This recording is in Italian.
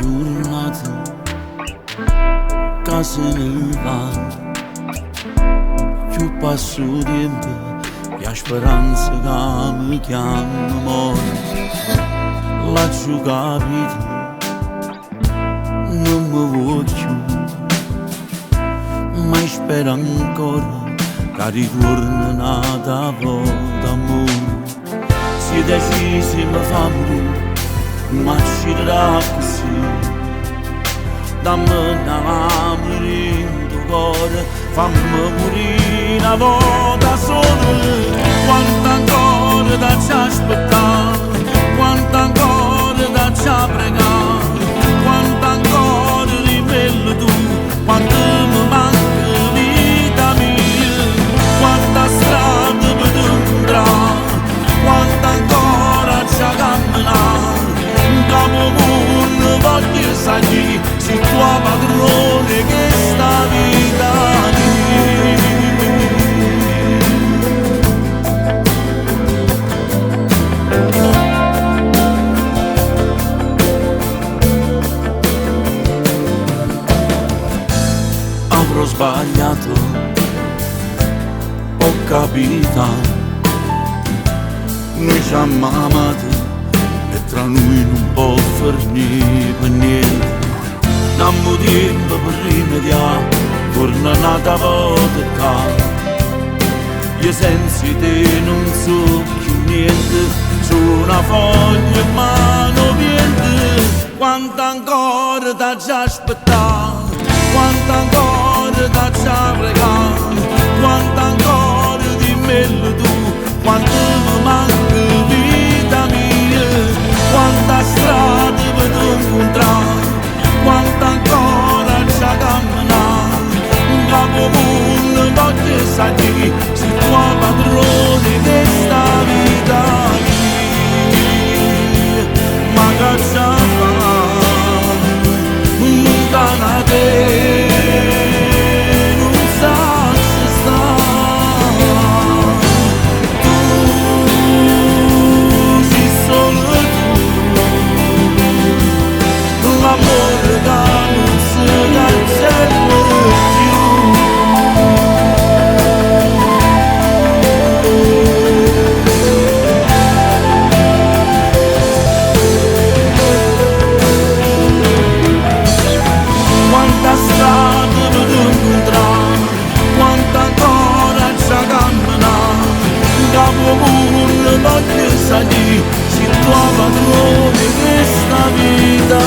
giornata che se ne va, più passo tempo e speranza che mi chiama amore. L'ho capito, non mi voglio, ma spero ancora che ritorni un'altra volta amore. Se decisi mi fa morire, ma ci darà così. Dammi una mano in tuo cuore, fammi morire una volta sola. Quanto ancora da ci aspettare, quanto ancora da ci pregare, quanto ancora riveli tu, quanto mi manca vita mia, quanta strada per andare, quanto ancora ci camminare. Dopo mondo voglio sapere se tuo padrone che sta vita avrò sbagliato, ho capito, noi ci abbiamo amato e tra noi non può finire per niente. Dammo tempo per rimediare, torna un'altra volta. Io senza te non so più niente, sono una foglia in mano niente. Quanto ancora da ci aspettare, quanto ancora da ci pregare, quanto ancora dimmelo tu, quanto mi manca vita mia, quanta strada per incontrare, quanto ancora ci camminare. Dopo mondo voglio sapere se tuo padrone che sta vita mia, ma che ci fa lontano da te, non sa se sta. Tu sei solo tu, l'amore da non si cancella più. Quanta strada per incontrare, quanto ancora ci camminare. Dopo mondo voglio sapere se tuo padrone questa vita